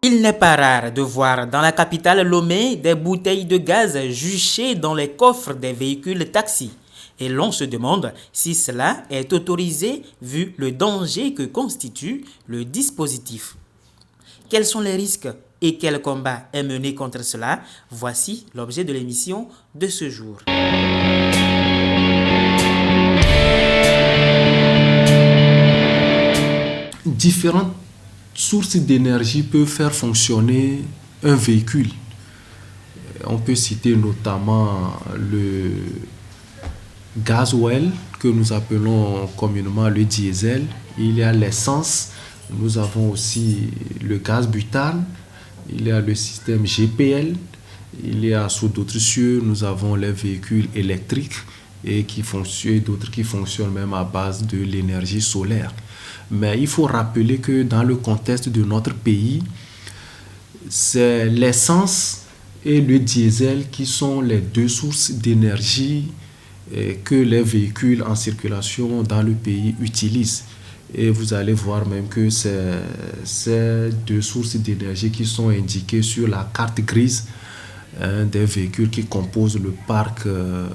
Il n'est pas rare de voir dans la capitale Lomé des bouteilles de gaz juchées dans les coffres des véhicules taxis. Et l'on se demande si cela est autorisé vu le danger que constitue le dispositif. Quels sont les risques et quel combat est mené contre cela? Voici l'objet de l'émission de ce jour. Différentes sources d'énergie peuvent faire fonctionner un véhicule. On peut citer notamment le gasoil, que nous appelons communément le diesel. Il y a l'essence. Nous avons aussi le gaz butane. Il y a le système GPL. Il y a sous d'autres cieux, nous avons les véhicules électriques et d'autres qui fonctionnent même à base de l'énergie solaire. Mais il faut rappeler que dans le contexte de notre pays, c'est l'essence et le diesel qui sont les deux sources d'énergie que les véhicules en circulation dans le pays utilisent. Et vous allez voir même que c'est ces deux sources d'énergie qui sont indiquées sur la carte grise des véhicules qui composent le parc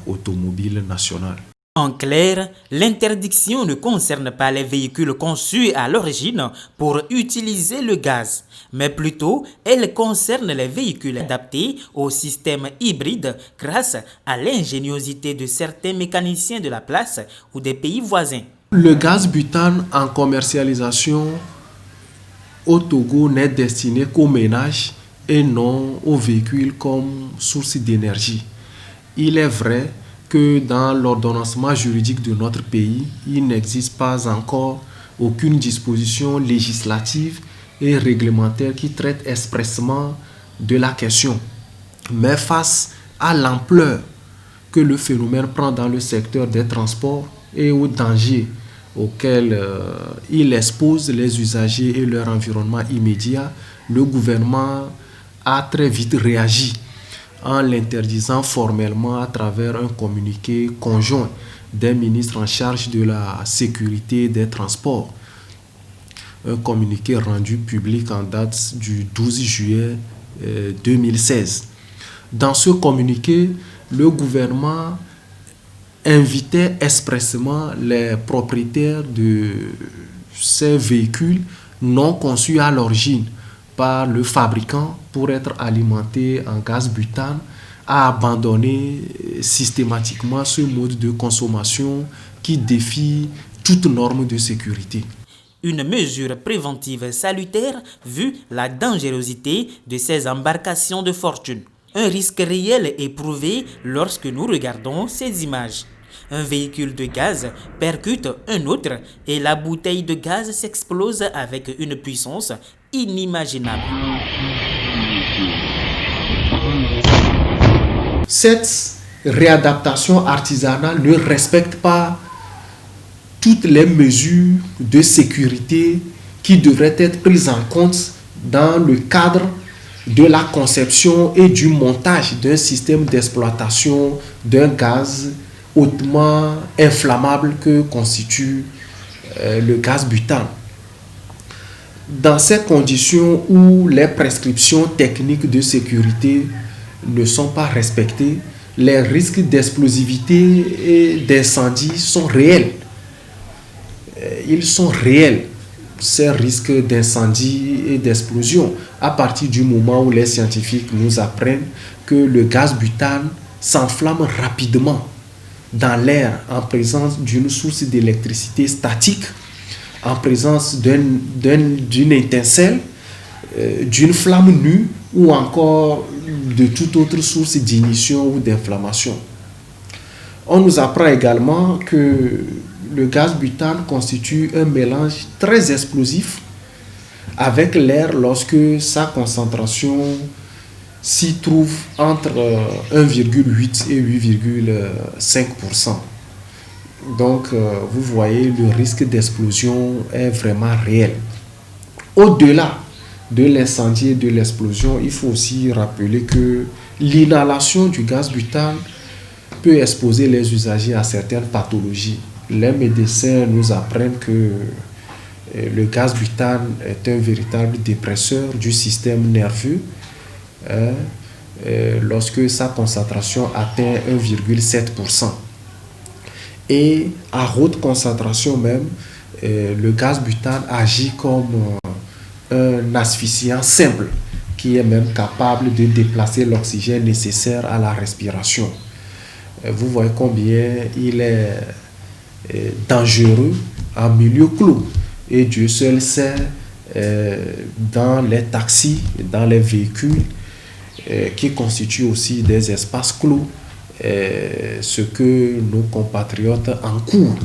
automobile national. En clair, l'interdiction ne concerne pas les véhicules conçus à l'origine pour utiliser le gaz, mais plutôt elle concerne les véhicules adaptés au système hybride grâce à l'ingéniosité de certains mécaniciens de la place ou des pays voisins. Le gaz butane en commercialisation au Togo n'est destiné qu'aux ménages et non aux véhicules comme source d'énergie. Il est vrai que dans l'ordonnancement juridique de notre pays, il n'existe pas encore aucune disposition législative et réglementaire qui traite expressément de la question. Mais face à l'ampleur que le phénomène prend dans le secteur des transports et aux dangers auxquels il expose les usagers et leur environnement immédiat, le gouvernement a très vite réagi en l'interdisant formellement à travers un communiqué conjoint des ministres en charge de la sécurité des transports. Un communiqué rendu public en date du 12 juillet 2016. Dans ce communiqué, le gouvernement invitait expressément les propriétaires de ces véhicules non conçus à l'origine par le fabricant pour être alimentés en gaz butane à abandonner systématiquement ce mode de consommation qui défie toute norme de sécurité. Une mesure préventive salutaire vu la dangerosité de ces embarcations de fortune. Un risque réel est éprouvé lorsque nous regardons ces images. Un véhicule de gaz percute un autre et la bouteille de gaz s'explose avec une puissance inimaginable. Cette réadaptation artisanale ne respecte pas toutes les mesures de sécurité qui devraient être prises en compte dans le cadre de la conception et du montage d'un système d'exploitation d'un gaz hautement inflammable que constitue le gaz butane. Dans ces conditions où les prescriptions techniques de sécurité ne sont pas respectées, les risques d'explosivité et d'incendie sont réels. Ils sont réels, ces risques d'incendie et d'explosion, à partir du moment où les scientifiques nous apprennent que le gaz butane s'enflamme rapidement dans l'air en présence d'une source d'électricité statique, en présence d'une étincelle, d'une flamme nue ou encore de toute autre source d'ignition ou d'inflammation. On nous apprend également que le gaz butane constitue un mélange très explosif avec l'air lorsque sa concentration s'y trouve entre 1,8 et 8,5%. Donc, vous voyez, le risque d'explosion est vraiment réel. Au-delà de l'incendie et de l'explosion, il faut aussi rappeler que l'inhalation du gaz butane peut exposer les usagers à certaines pathologies. Les médecins nous apprennent que Le gaz butane est un véritable dépresseur du système nerveux lorsque sa concentration atteint 1,7%. Et à haute concentration même, le gaz butane agit comme un asphyxiant simple qui est même capable de déplacer l'oxygène nécessaire à la respiration. Vous voyez combien il est dangereux en milieu clos. Et Dieu seul sait, dans les taxis, dans les véhicules qui constituent aussi des espaces clos, ce que nos compatriotes encourent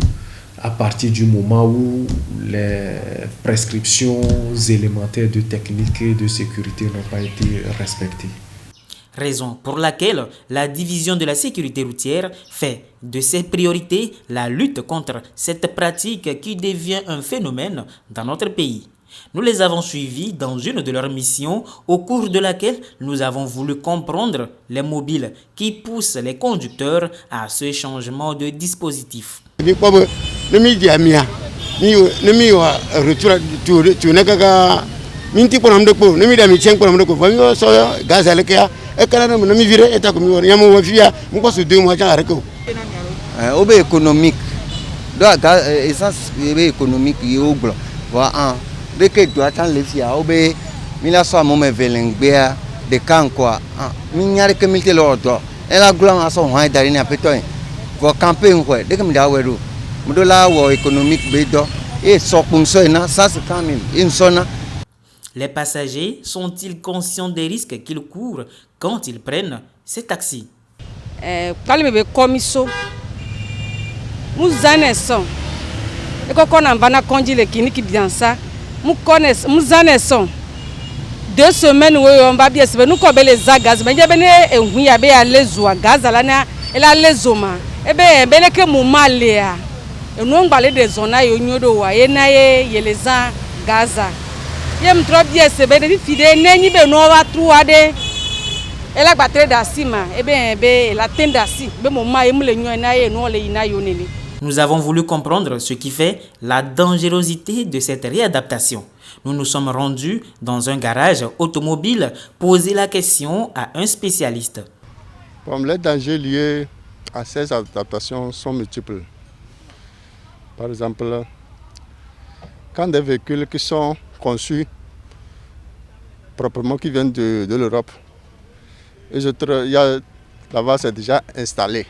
à partir du moment où les prescriptions élémentaires de technique et de sécurité n'ont pas été respectées. Raison pour laquelle la division de la sécurité routière fait de ses priorités la lutte contre cette pratique qui devient un phénomène dans notre pays. Nous les avons suivis dans une de leurs missions au cours de laquelle nous avons voulu comprendre les mobiles qui poussent les conducteurs à ce changement de dispositif. Économique, essence économique, dès que tu attends les filles, mila so amome velengbe de kan quoi minyare que milte l'ordre et la gloire so hoy dari na peto pour camper quoi dès que mi da weru mudola wo économique bedo et so kunso na ça c'est quand même une zone. Les passagers sont-ils conscients des risques qu'ils courent quand ils prennent ces taxis? Kalme komiso muzane son e ko kona bana konjile kiniki biansa muzane son 2 semaines où on va bien se nous coller les gaz mais bene e huya be alezo gaz la na ela lezoma e be que mo malea e no ngbale de zona yo nyodo wa e na ye leza gaza ye mtro bien se be fide nenyi be no wa truwa de ela batterie d'asima e be la tendasi be mo ma e mule nyo na ye no le ina yo neli. Nous avons voulu comprendre ce qui fait la dangerosité de cette réadaptation. Nous nous sommes rendus dans un garage automobile poser la question à un spécialiste. Les dangers liés à ces adaptations sont multiples. Par exemple, quand des véhicules qui sont conçus proprement qui viennent de l'Europe, là-bas c'est déjà installé.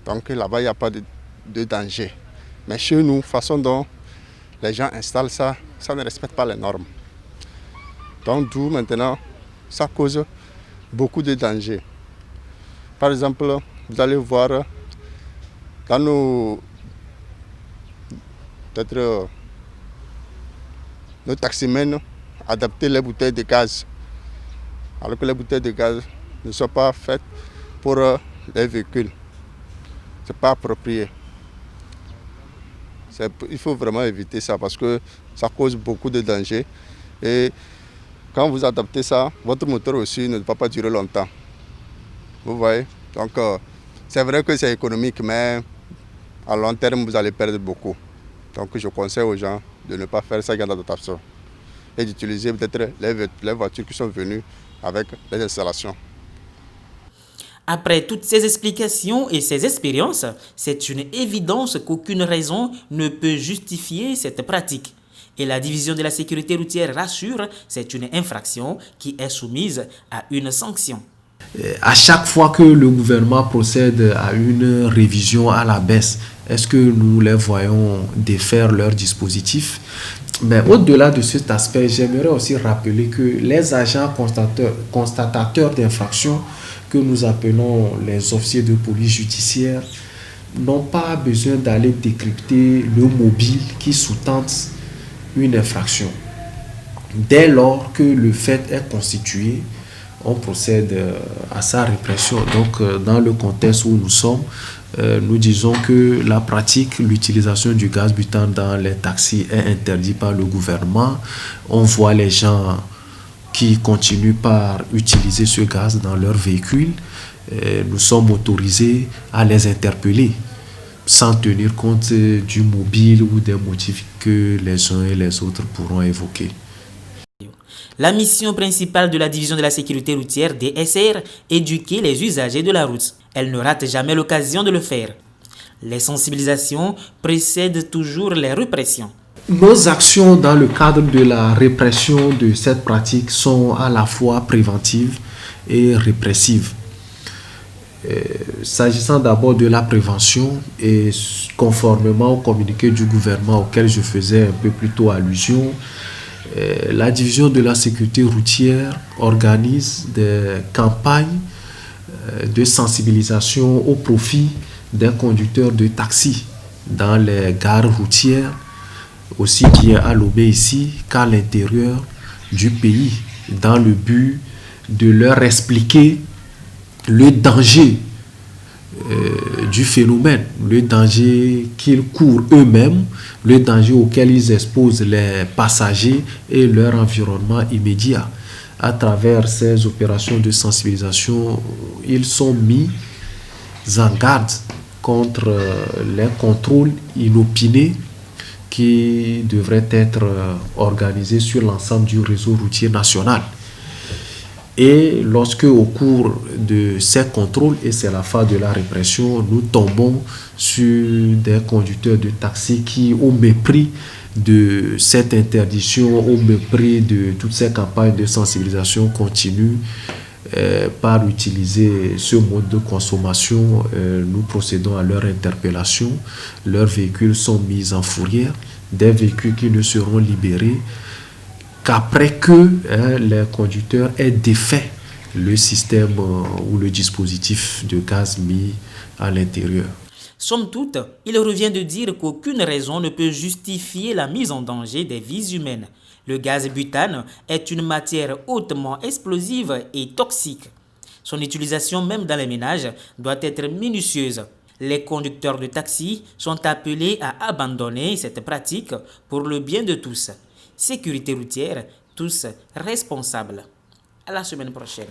Donc là-bas il n'y a pas de danger. Mais chez nous, façon dont les gens installent ça, ça ne respecte pas les normes. Donc d'où maintenant, ça cause beaucoup de dangers. Par exemple, vous allez voir dans nos taximens adapter les bouteilles de gaz. Alors que les bouteilles de gaz ne sont pas faites pour les véhicules. Ce n'est pas approprié. Il faut vraiment éviter ça parce que ça cause beaucoup de dangers. Et quand vous adaptez ça, votre moteur aussi ne va pas durer longtemps. Vous voyez? Donc c'est vrai que c'est économique, mais à long terme, vous allez perdre beaucoup. Donc je conseille aux gens de ne pas faire ça dans l'adaptation et d'utiliser peut-être les voitures qui sont venues avec les installations. Après toutes ces explications et ces expériences, c'est une évidence qu'aucune raison ne peut justifier cette pratique. Et la division de la sécurité routière rassure, c'est une infraction qui est soumise à une sanction. À chaque fois que le gouvernement procède à une révision à la baisse, est-ce que nous les voyons défaire leurs dispositifs? Mais au-delà de cet aspect, j'aimerais aussi rappeler que les agents constatateurs d'infractions que nous appelons les officiers de police judiciaire n'ont pas besoin d'aller décrypter le mobile qui sous-tente une infraction. Dès lors que le fait est constitué, on procède à sa répression. Donc, dans le contexte où nous sommes, nous disons que la pratique, l'utilisation du gaz butane dans les taxis est interdite par le gouvernement. On voit les gens qui continuent par utiliser ce gaz dans leur véhicule. Nous sommes autorisés à les interpeller. sans tenir compte du mobile ou des motifs que les uns et les autres pourront évoquer. La mission principale de la division de la sécurité routière DSR, éduquer les usagers de la route. Elle ne rate jamais l'occasion de le faire. Les sensibilisations précèdent toujours les répressions. Nos actions dans le cadre de la répression de cette pratique sont à la fois préventives et répressives. S'agissant d'abord de la prévention, et conformément au communiqué du gouvernement auquel je faisais un peu plus tôt allusion, la division de la sécurité routière organise des campagnes de sensibilisation au profit des conducteurs de taxi dans les gares routières, aussi bien à Lomé ici qu'à l'intérieur du pays, dans le but de leur expliquer le danger du phénomène, le danger qu'ils courent eux-mêmes, le danger auquel ils exposent les passagers et leur environnement immédiat. À travers ces opérations de sensibilisation, ils sont mis en garde contre les contrôles inopinés qui devraient être organisés sur l'ensemble du réseau routier national. Et lorsque au cours de ces contrôles, et c'est la phase de la répression, nous tombons sur des conducteurs de taxi qui, au mépris de cette interdiction, au mépris de toutes ces campagnes de sensibilisation, continuent par utiliser ce mode de consommation. Nous procédons à leur interpellation. Leurs véhicules sont mis en fourrière, des véhicules qui ne seront libérés qu'après que les conducteurs aient défait le système ou le dispositif de gaz mis à l'intérieur. Somme toute, il revient de dire qu'aucune raison ne peut justifier la mise en danger des vies humaines. Le gaz butane est une matière hautement explosive et toxique. Son utilisation même dans les ménages doit être minutieuse. Les conducteurs de taxi sont appelés à abandonner cette pratique pour le bien de tous. Sécurité routière, tous responsables. À la semaine prochaine.